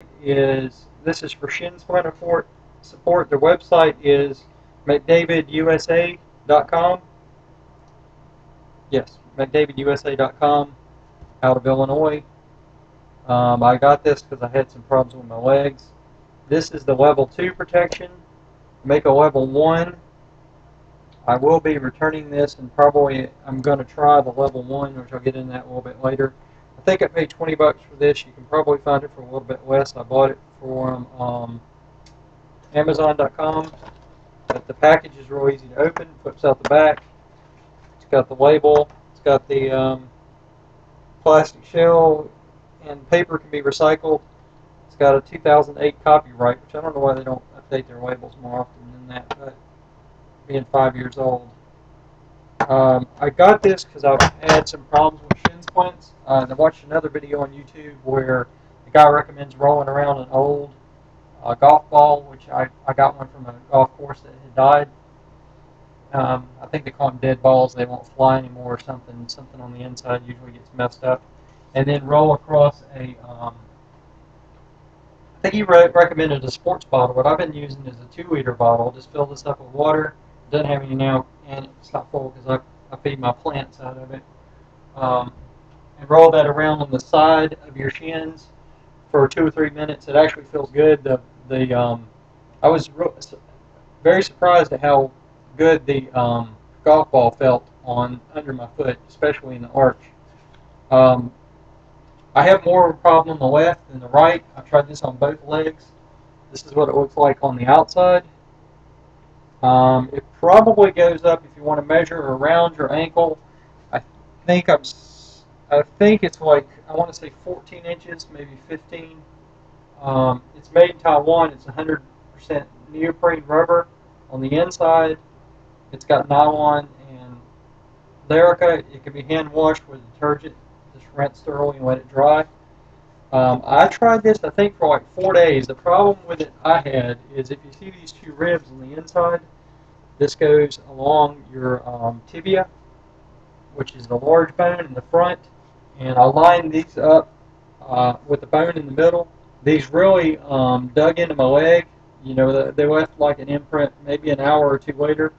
This is for Shin Splint support. Their website is McDavidusa.com. Yes, McDavidusa.com out of Illinois. I got this because I had some problems with my legs. This is the level 2 protection. Make a level 1. I will be returning this, and probably I'm going to try the level 1, which I'll get in that a little bit later. I think I paid 20 bucks for this. You can probably find it for a little bit less. I bought it from Amazon.com. But the package is real easy to open. Flips out the back. It's got the label. It's got the plastic shell, and paper can be recycled. It's got a 2008 copyright, which I don't know why they don't update their labels more often than that, but being 5 years old. I got this because I've had some problems with shin splints. I watched another video on YouTube where the guy recommends rolling around an old golf ball, which I got one from a golf course that had died. I think they call them dead balls. They won't fly anymore or something. Something on the inside usually gets messed up. And then roll across a, I think he recommended a sports bottle. What I've been using is a 2-liter bottle. Just fill this up with water. It doesn't have any now, and it's not full because I feed my plants out of it. And roll that around on the side of your shins for 2 or 3 minutes. It actually feels good. I was very surprised at how good the golf ball felt on under my foot, especially in the arch. I have more of a problem on the left than the right. I've tried this on both legs. This is what it looks like on the outside. It probably goes up if you want to measure around your ankle. I think it's like, I want to say 14 inches, maybe 15. It's made in Taiwan. It's 100% neoprene rubber on the inside. It's got nylon and Lyrica. It can be hand washed with detergent. Just rinse thoroughly and let it dry. I tried this, I think, for like 4 days. The problem with it I had is if you see these 2 ribs on the inside, this goes along your tibia, which is the large bone in the front, and I lined these up with the bone in the middle. These really dug into my leg. You know, they left like an imprint maybe an hour or 2 later.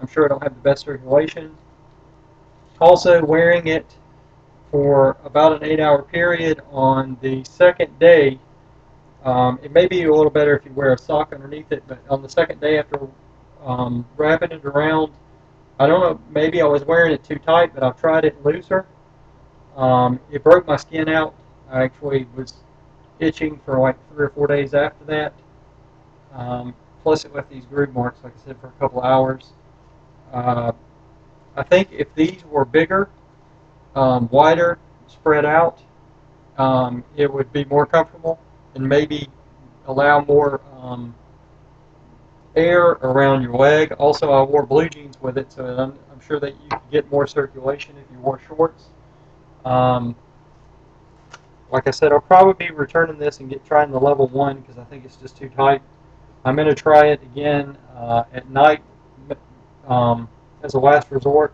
I'm sure I don't have the best circulation. Also, wearing it for about an 8-hour period on the second day, it may be a little better if you wear a sock underneath it, but on the second day after wrapping it around, I don't know, maybe I was wearing it too tight, but I've tried it looser. It broke my skin out. I actually was itching for like 3 or 4 days after that. Plus it left these groove marks, like I said, for a couple hours. I think if these were bigger, wider, spread out, it would be more comfortable and maybe allow more air around your leg. Also, I wore blue jeans with it, so I'm sure that you could get more circulation if you wore shorts. Like I said, I'll probably be returning this and trying the level 1 because I think it's just too tight. I'm going to try it again at night as a last resort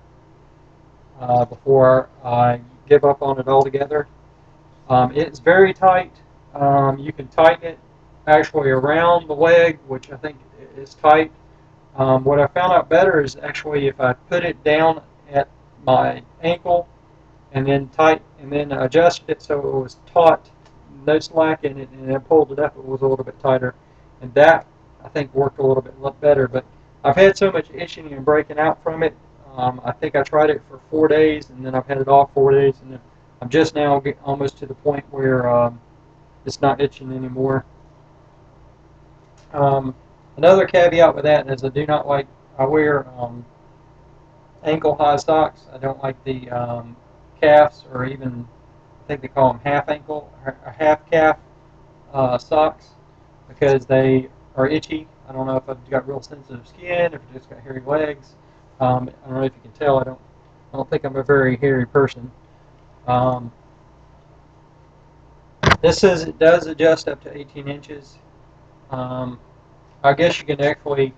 before I give up on it altogether. It's very tight. You can tighten it actually around the leg, which I think is tight. What I found out better is actually if I put it down at my ankle and then adjusted it so it was taut, no slack in it, and then pulled it up, it was a little bit tighter, and that I think worked a little bit better. But I've had so much itching and breaking out from it. I think I tried it for 4 days, and then I've had it off 4 days, and then I'm just now almost to the point where it's not itching anymore. Another caveat with that is I wear ankle-high socks. I don't like the calves, or even, I think they call them half ankle or half calf socks, because they are itchy. I don't know if I've got real sensitive skin, if I've just got hairy legs. I don't know if you can tell. I don't think I'm a very hairy person. This says it does adjust up to 18 inches. I guess you can actually,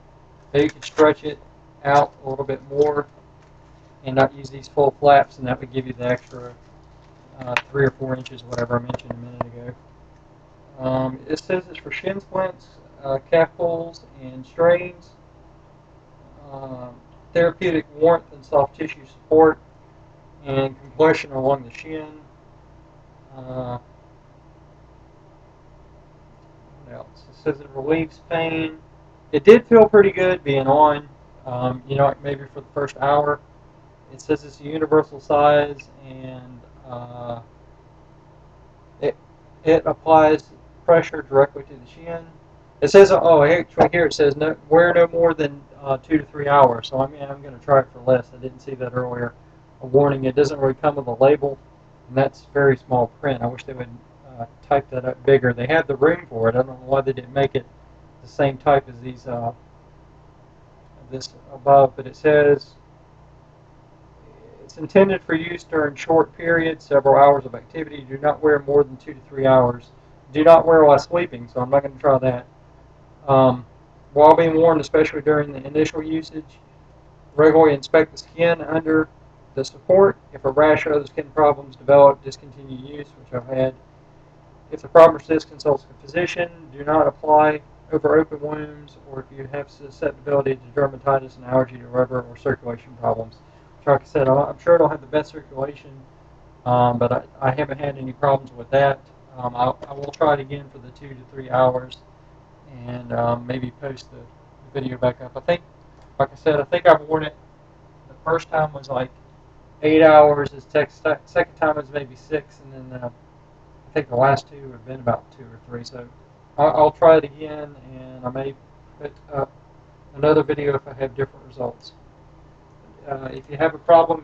you can stretch it out a little bit more and not use these full flaps, and that would give you the extra 3 or 4 inches, whatever I mentioned a minute It says it's for shin splints, calf pulls, and strains. Um, Therapeutic warmth and soft tissue support, and compression along the shin. Uh, what else? It says it relieves pain. It did feel pretty good being on, like maybe for the first hour. It says it's a universal size, and it it applies pressure directly to the shin. It says, oh, actually here it says no, wear no more than 2 to 3 hours. So I'm going to try it for less. I didn't see that earlier. A warning. It doesn't really come with a label, and that's very small print. I wish they would type that up bigger. They have the room for it. I don't know why they didn't make it the same type as these this above, but it says it's intended for use during short periods, several hours of activity. Do not wear more than 2 to 3 hours. Do not wear while sleeping, so I'm not going to try that. While being worn, especially during the initial usage, regularly inspect the skin under the support. If a rash or other skin problems develop, discontinue use, which I've had. If the problem persists, consult a physician. Do not apply over open wounds, or if you have susceptibility to dermatitis and allergy to rubber or circulation problems. Like I said, I'm sure it'll have the best circulation, but I haven't had any problems with that. I will try it again for the 2 to 3 hours, and maybe post the video back up. I think, like I said, I think I've worn it. The first time was like 8 hours. The second time was maybe 6, and then I think the last two have been about 2 or 3. So I'll try it again, and I may put up another video if I have different results. If you have a problem,